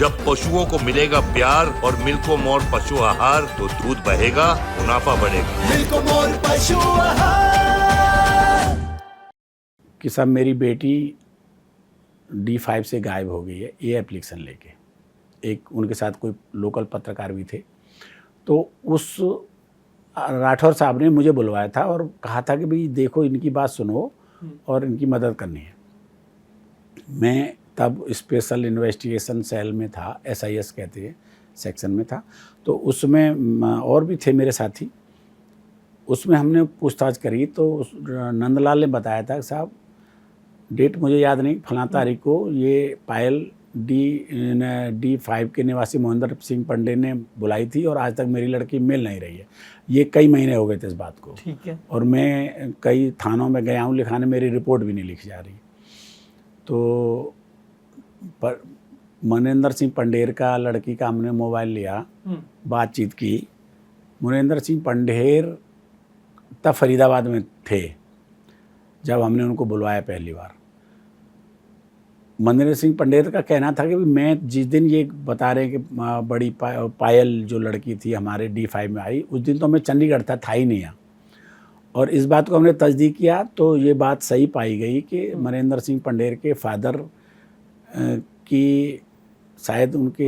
जब पशुओं को मिलेगा प्यार और मिल्को मोर पशु आहार तो दूध बहेगा, मुनाफा बढ़ेगा। मिल्को मोर पशु आहार। कि साहब मेरी बेटी D5 से गायब हो गई है, ये एप्लीकेशन लेके। एक उनके साथ कोई लोकल पत्रकार भी थे, तो उस राठौर साहब ने मुझे बुलवाया था और कहा था कि भाई देखो इनकी बात सुनो और इनकी मदद करनी है। मैं तब स्पेशल इन्वेस्टिगेशन सेल में था, SIS कहते हैं सेक्शन में था, तो उसमें और भी थे मेरे साथी। उसमें हमने पूछताछ करी तो नंदलाल ने बताया था कि साहब डेट मुझे याद नहीं, फलां तारीख को ये पायल D5 के निवासी मोहिंदर सिंह पंडे ने बुलाई थी और आज तक मेरी लड़की मिल नहीं रही है। ये कई महीने हो गए थे इस बात को। ठीक है। और मैं कई थानों में गया हूँ लिखाने, मेरी रिपोर्ट भी नहीं लिखी जा रही। तो पर मनेंद्र सिंह पंडेर का लड़की का हमने मोबाइल लिया, बातचीत की। मनेंद्र सिंह पंडेर तब फरीदाबाद में थे जब हमने उनको बुलवाया पहली बार। मनेंद्र सिंह पंडेर का कहना था कि मैं जिस दिन ये बता रहे हैं कि बड़ी पायल जो लड़की थी हमारे D5 में आई, उस दिन तो मैं चंडीगढ़ था ही नहीं यहाँ। और इस बात को हमने तस्दीक किया तो ये बात सही पाई गई कि मनेंद्र सिंह पंडेर के फादर की शायद उनकी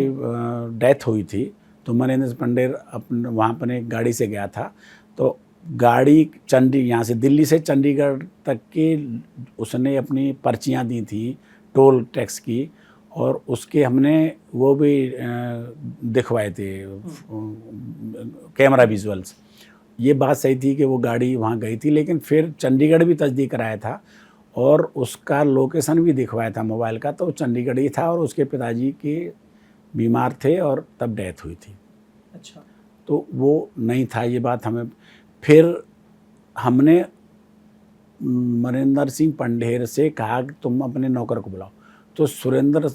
डेथ हुई थी। तो मनेंद्र सिंह पंडेर अपने वहाँ पर एक गाड़ी से गया था, तो गाड़ी यहाँ से दिल्ली से चंडीगढ़ तक की उसने अपनी पर्चियाँ दी थी टोल टैक्स की, और उसके हमने वो भी दिखवाए थे कैमरा विजुअल्स। ये बात सही थी कि वो गाड़ी वहाँ गई थी, लेकिन फिर चंडीगढ़ भी तस्दीक कराया था और उसका लोकेशन भी दिखवाया था मोबाइल का, तो चंडीगढ़ ही था और उसके पिताजी के बीमार थे और तब डेथ हुई थी। अच्छा। तो वो नहीं था, ये बात हमें। फिर हमने मनेंद्र सिंह पंडेर से कहा कि तुम अपने नौकर को बुलाओ, तो सुरेंद्र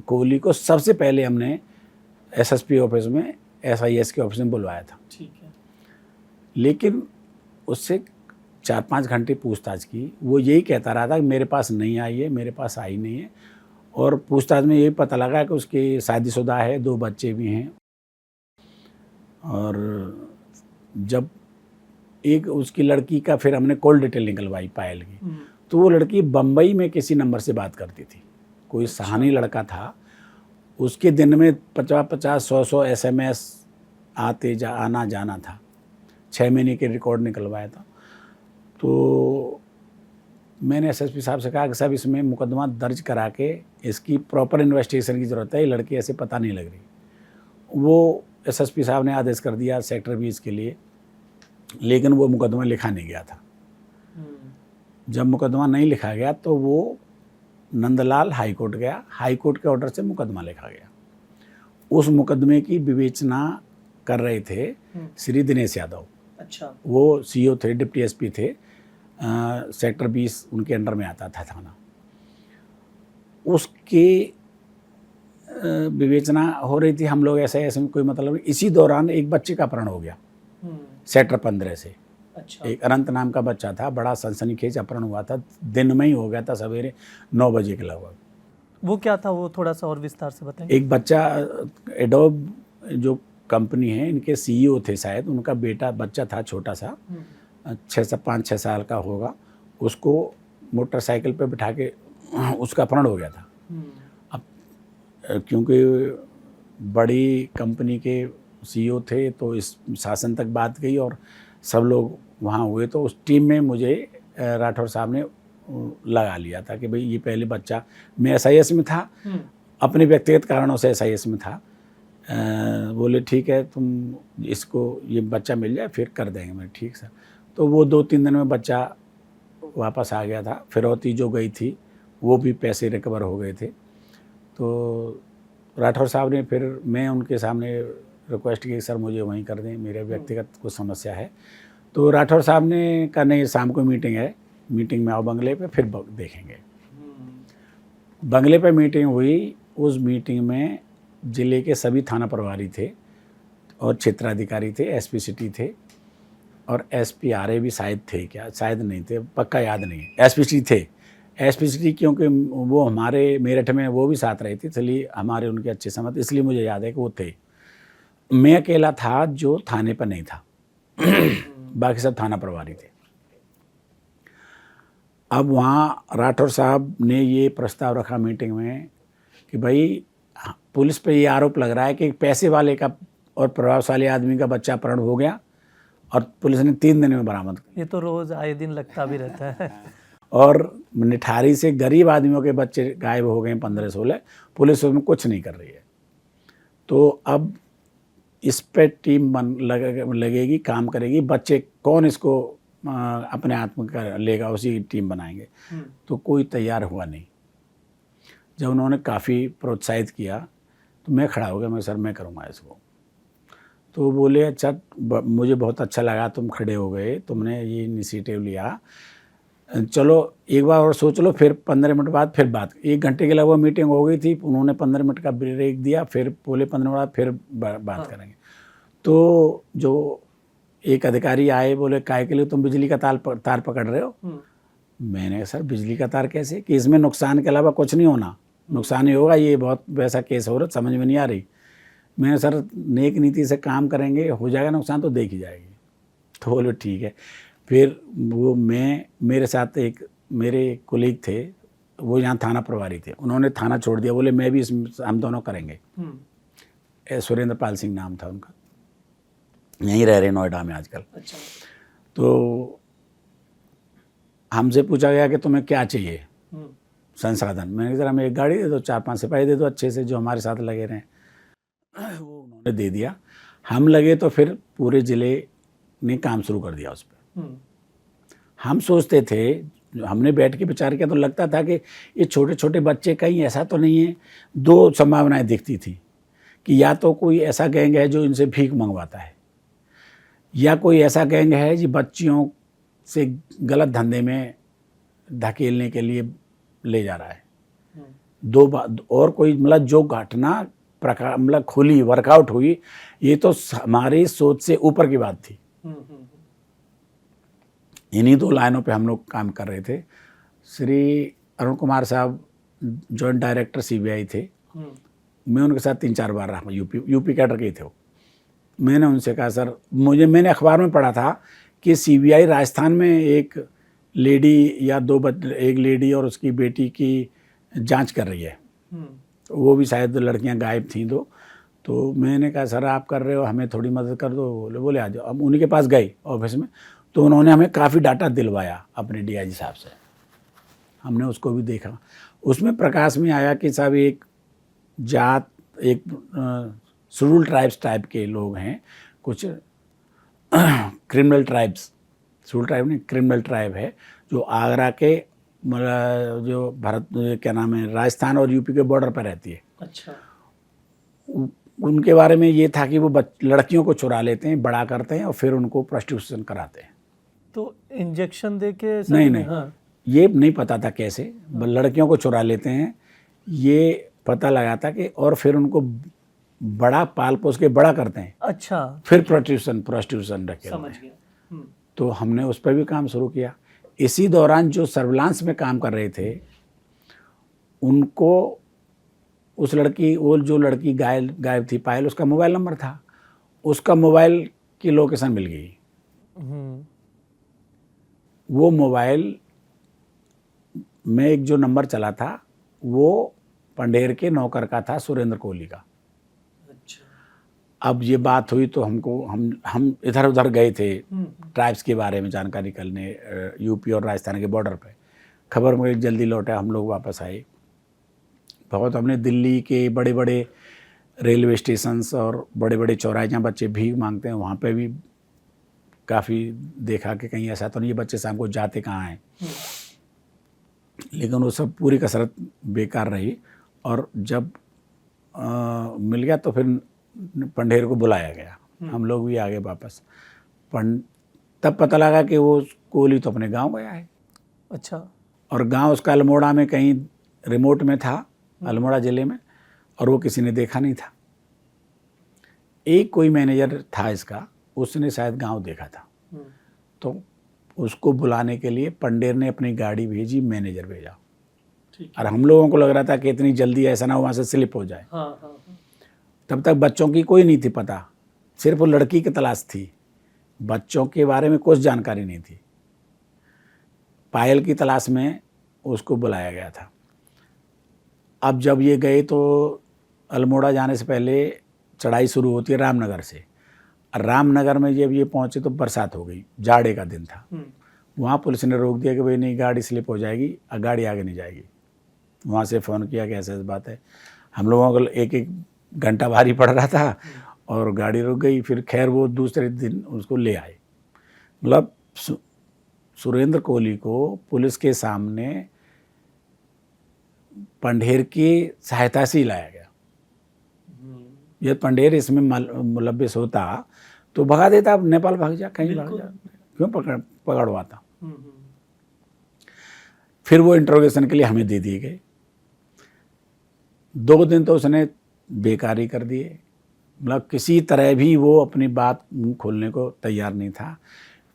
कोहली को सबसे पहले हमने SSP ऑफिस में, SIS के ऑफिस में बुलवाया था। ठीक है। लेकिन उससे 4-5 घंटे पूछताछ की, वो यही कहता रहा था कि मेरे पास नहीं आई है, मेरे पास आई नहीं है। और पूछताछ में यही पता लगा कि उसकी शादीशुदा है, 2 बच्चे भी हैं। और जब एक उसकी लड़की का फिर हमने कॉल डिटेल निकलवाई पायल की, तो वो लड़की बम्बई में किसी नंबर से बात करती थी, कोई सहानी लड़का था। उसके दिन में 50-100 SMS आना जाना था। 6 महीने के रिकॉर्ड निकलवाया था। तो मैंने SSP साहब से कहा कि साहब इसमें मुकदमा दर्ज करा के इसकी प्रॉपर इन्वेस्टिगेशन की ज़रूरत है, ये लड़की ऐसे पता नहीं लग रही। वो SSP साहब ने आदेश कर दिया सेक्टर 20 के लिए, लेकिन वो मुकदमा लिखा नहीं गया था। जब मुकदमा नहीं लिखा गया तो वो नंदलाल हाई कोर्ट गया, हाई कोर्ट के ऑर्डर से मुकदमा लिखा गया। उस मुकदमे की विवेचना कर रहे थे श्री दिनेश यादव। अच्छा। वो CO थे, डिप्टी SP थे, सेक्टर 20 उनके अंडर में आता था थाना। उसकी विवेचना हो रही थी, हम लोग ऐसे में कोई मतलब नहीं। इसी दौरान एक बच्चे का अपहरण हो गया सेक्टर 15 से। अच्छा। एक अनंत नाम का बच्चा था, बड़ा सनसनीखेज अपहरण हुआ था, दिन में ही हो गया था, सवेरे 9 बजे के लगभग। वो क्या था, वो थोड़ा सा और विस्तार से बताएं। एक बच्चा, एडोब जो कंपनी है इनके CEO थे शायद, उनका बच्चा था छोटा सा, 5-6 साल का होगा। उसको मोटरसाइकिल पे बिठा के उसका अपहरण हो गया था। अब क्योंकि बड़ी कंपनी के CEO थे तो इस शासन तक बात गई और सब लोग वहाँ हुए, तो उस टीम में मुझे राठौर साहब ने लगा लिया था कि भाई ये पहले बच्चा, मैं SIS में था, अपने व्यक्तिगत कारणों से SIS में था। बोले ठीक है तुम इसको, ये बच्चा मिल जाए फिर कर देंगे। मैं ठीक सर। तो वो 2-3 दिन में बच्चा वापस आ गया था। फिरौती जो गई थी वो भी पैसे रिकवर हो गए थे। तो राठौर साहब ने, फिर मैं उनके सामने रिक्वेस्ट की सर मुझे वहीं कर दें, मेरे व्यक्तिगत कुछ समस्या है। तो राठौर साहब ने कहा नहीं, शाम को मीटिंग है, मीटिंग में आओ बंगले पे, फिर देखेंगे। बंगले पे मीटिंग हुई। उस मीटिंग में ज़िले के सभी थाना प्रभारी थे और क्षेत्राधिकारी थे, SP सिटी थे और SP RA भी शायद थे, क्या शायद नहीं थे, पक्का याद नहीं। SP सिटी थे, एसपी सिटी क्योंकि वो हमारे मेरठ में वो भी साथ रहे थे, इसलिए हमारे उनके अच्छे समझ, इसलिए मुझे याद है कि वो थे। मैं अकेला था जो थाने पर नहीं था, बाकी सब थाना प्रभारी थे। अब वहाँ राठौर साहब ने ये प्रस्ताव रखा मीटिंग में कि भाई पुलिस पे ये आरोप लग रहा है कि पैसे वाले का और प्रभावशाली आदमी का बच्चा अपहरण हो गया और पुलिस ने 3 दिन में बरामद किया। ये तो रोज आए दिन लगता भी रहता है। और निठारी से गरीब आदमियों के बच्चे गायब हो गए 15-16, पुलिस उसमें कुछ नहीं कर रही है। तो अब इस पे टीम लगेगी, काम करेगी, बच्चे कौन इसको अपने हाथ में लेगा, उसी की टीम बनाएंगे। तो कोई तैयार हुआ नहीं। जब उन्होंने काफ़ी प्रोत्साहित किया तो मैं खड़ा हो गया, मैं सर मैं करूँगा इसको। तो वो बोले अच्छा, मुझे बहुत अच्छा लगा तुम खड़े हो गए, तुमने ये इनिशिएटिव लिया, चलो एक बार और सोच लो। फिर 15 मिनट बाद फिर बात, 1 घंटे के लगभग मीटिंग हो गई थी, उन्होंने 15 मिनट का ब्रेक दिया, फिर बोले 15 मिनट बाद फिर बात करेंगे। तो जो एक अधिकारी आए, बोले काहे के लिए तुम बिजली का तार पकड़ रहे हो? मैंने कहा सर बिजली का तार कैसे, कि इसमें नुकसान के अलावा कुछ नहीं होना, नुकसान ही होगा, ये बहुत वैसा केस हो रहा, समझ में नहीं आ रही। मैंने सर नेक नीति से काम करेंगे, हो जाएगा नुकसान तो देखी जाएगी। तो बोले ठीक है। फिर वो मेरे साथ एक मेरे कोलीग थे, वो यहाँ थाना प्रभारी थे, उन्होंने थाना छोड़ दिया, बोले मैं भी हम दोनों करेंगे। सुरेंद्र पाल सिंह नाम था उनका, यहीं रह रहे नोएडा में आजकल। अच्छा। तो हमसे पूछा गया कि तुम्हें क्या चाहिए संसाधन। मैंने कहा हमें एक गाड़ी दे दो, 4-5 सिपाही दे दो अच्छे से जो हमारे साथ लगे रहें। वो उन्होंने दे दिया। हम लगे तो फिर पूरे ज़िले ने काम शुरू कर दिया उस पर। हम सोचते थे, हमने बैठ के विचार किया तो लगता था कि ये छोटे छोटे बच्चे कहीं ऐसा तो नहीं है। 2 संभावनाएं दिखती थी कि या तो कोई ऐसा गैंग है जो इनसे भीख मंगवाता है, या कोई ऐसा गैंग है जो बच्चियों से गलत धंधे में धकेलने के लिए ले जा रहा है। 2 बात और कोई, मतलब जो घटना प्रकार मतलब खुली वर्कआउट हुई, ये तो हमारी सोच से ऊपर की बात थी। इन्हीं 2 लाइनों पे हम लोग काम कर रहे थे। श्री अरुण कुमार साहब जॉइंट डायरेक्टर सीबीआई थे, मैं उनके साथ 3-4 बार रहा, यूपी कैडर के थे वो। मैंने उनसे कहा सर, मैंने अखबार में पढ़ा था कि सीबीआई राजस्थान में एक लेडी या एक लेडी और उसकी बेटी की जांच कर रही है। वो भी शायद लड़कियां गायब थीं 2। तो मैंने कहा सर आप कर रहे हो, हमें थोड़ी मदद कर दो। बोले आ जाओ। अब उन्हीं के पास गए ऑफिस में, तो उन्होंने हमें काफ़ी डाटा दिलवाया अपने डीआईजी साहब से। हमने उसको भी देखा। उसमें प्रकाश में आया कि साहब एक जात, एक शेड्यूल ट्राइब्स टाइप के लोग हैं, कुछ क्रिमिनल ट्राइब्स, शेड्यूल ट्राइब नहीं क्रिमिनल ट्राइब है, जो आगरा के मतलब जो भारत क्या नाम है राजस्थान और यूपी के बॉर्डर पर रहती है। अच्छा। उनके बारे में ये था कि वो लड़कियों को चुरा लेते हैं, बड़ा करते हैं और फिर उनको प्रोस्टिट्यूशन कराते हैं। तो इंजेक्शन दे के नहीं, हाँ। ये नहीं पता था कैसे, लड़कियों को चुरा लेते हैं, ये पता लगा था कि, और फिर उनको बड़ा पाल पोस के बड़ा करते हैं। अच्छा। फिर प्रोस्टिट्यूशन रखे। समझ गया। तो हमने उस पर भी काम शुरू किया। इसी दौरान जो सर्विलांस में काम कर रहे थे उनको उस लड़की, वो जो लड़की गायब थी पायल, उसका मोबाइल नंबर था, उसका मोबाइल की लोकेशन मिल गई। वो मोबाइल में एक जो नंबर चला था वो पंडेर के नौकर का था, सुरेंद्र कोहली का। अब ये बात हुई तो हम इधर उधर गए थे ट्राइब्स के बारे में जानकारी करने, यूपी और राजस्थान के बॉर्डर पे। खबर में जल्दी लौटा, हम लोग वापस आए। बहुत हमने दिल्ली के बड़े बड़े रेलवे स्टेशंस और बड़े बड़े चौराहे जहाँ बच्चे भीख मांगते हैं वहाँ पे भी काफ़ी देखा कि कहीं ऐसा तो नहीं ये बच्चे शाम को जाते कहाँ हैं। लेकिन वो सब पूरी कसरत बेकार रही। और जब मिल गया तो फिर पंडेर को बुलाया गया, हम लोग भी आ गए वापस। तब पता लगा कि वो कोहली तो अपने गांव गया है। अच्छा। और गांव उसका अल्मोड़ा में कहीं रिमोट में था, अल्मोड़ा ज़िले में, और वो किसी ने देखा नहीं था। एक कोई मैनेजर था इसका, उसने शायद गांव देखा था, तो उसको बुलाने के लिए पंडेर ने अपनी गाड़ी भेजी, मैनेजर भेजा। ठीक और हम लोगों को लग रहा था कि इतनी जल्दी ऐसा ना हो वहाँ से स्लिप हो जाए। हाँ हाँ हाँ। तब तक बच्चों की कोई नहीं थी पता, सिर्फ वो लड़की की तलाश थी, बच्चों के बारे में कुछ जानकारी नहीं थी। पायल की तलाश में उसको बुलाया गया था। अब जब ये गए तो अल्मोड़ा जाने से पहले चढ़ाई शुरू होती है रामनगर से। और रामनगर में जब ये पहुँचे तो बरसात हो गई, जाड़े का दिन था। वहाँ पुलिस ने रोक दिया कि भाई नहीं, गाड़ी स्लिप हो जाएगी और गाड़ी आगे नहीं जाएगी। वहाँ से फ़ोन किया कि ऐसी बात है। हम लोगों को एक एक घंटा भारी पड़ रहा था और गाड़ी रुक गई। फिर खैर वो दूसरे दिन उसको ले आए। मतलब सुरेंद्र कोहली को पुलिस के सामने पंढेर की सहायता से ही लाया गया। यदि पंढेर इसमें मुलव्विस होता तो भगा देता, अब नेपाल भाग जा, कहीं भाग जा, क्यों पकड़वाता। फिर वो इंट्रोगेशन के लिए हमें दे दिए गए। 2 दिन तो उसने बेकारी कर दिए, मतलब किसी तरह भी वो अपनी बात खोलने को तैयार नहीं था।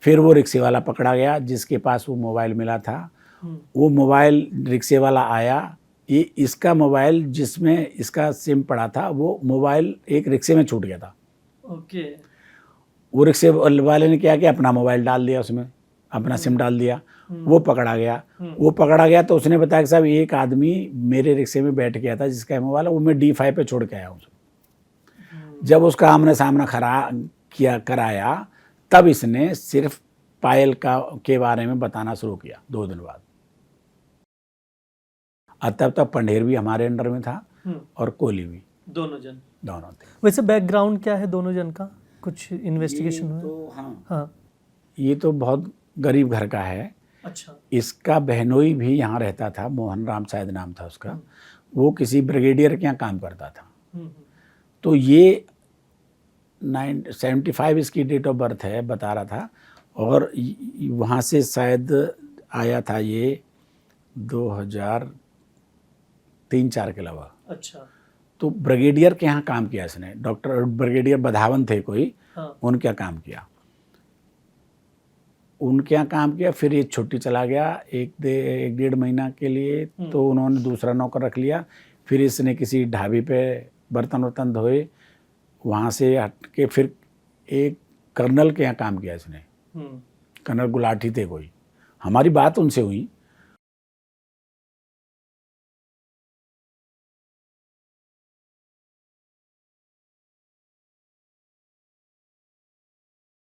फिर वो रिक्शे वाला पकड़ा गया जिसके पास वो मोबाइल मिला था। वो मोबाइल रिक्शे वाला आया, ये इसका मोबाइल जिसमें इसका सिम पड़ा था वो मोबाइल एक रिक्शे में छूट गया था। ओके। वो रिक्शे वाले ने क्या किया, अपना मोबाइल डाल दिया उसमें, अपना सिम डाल दिया। वो पकड़ा गया तो उसने बताया कि साहब एक आदमी मेरे रिक्शे में बैठ गया था जिसका मोबाइल वो मैं D5 पे छोड़ के आया हूँ। जब उसका आमने सामना कराया तब इसने सिर्फ पायल के बारे में बताना शुरू किया 2 दिन बाद। और तब तक पंढेर भी हमारे अंडर में था और कोहली भी, दोनों थे। वैसे बैकग्राउंड क्या है दोनों जन का, कुछ इन्वेस्टिगेशन हुआ? तो हाँ, हाँ। ये तो बहुत गरीब घर का है। अच्छा। इसका बहनोई भी यहाँ रहता था, मोहन राम शायद नाम था उसका। वो किसी ब्रिगेडियर के यहाँ काम करता था। तो ये 75 इसकी डेट ऑफ बर्थ है, बता रहा था। और वहाँ से शायद आया था ये 2003-04 के अलावा। अच्छा। तो ब्रिगेडियर के यहाँ काम किया इसने, डॉक्टर ब्रिगेडियर बधावन थे कोई। हाँ। उनके यहाँ काम किया, फिर ये छुट्टी चला गया 1-1.5 महीना के लिए। तो उन्होंने दूसरा नौकर रख लिया। फिर इसने किसी ढाबे पे बर्तन वर्तन धोए, वहाँ से हट के फिर एक कर्नल के यहाँ काम किया इसने। कर्नल गुलाटी थे कोई, हमारी बात उनसे हुई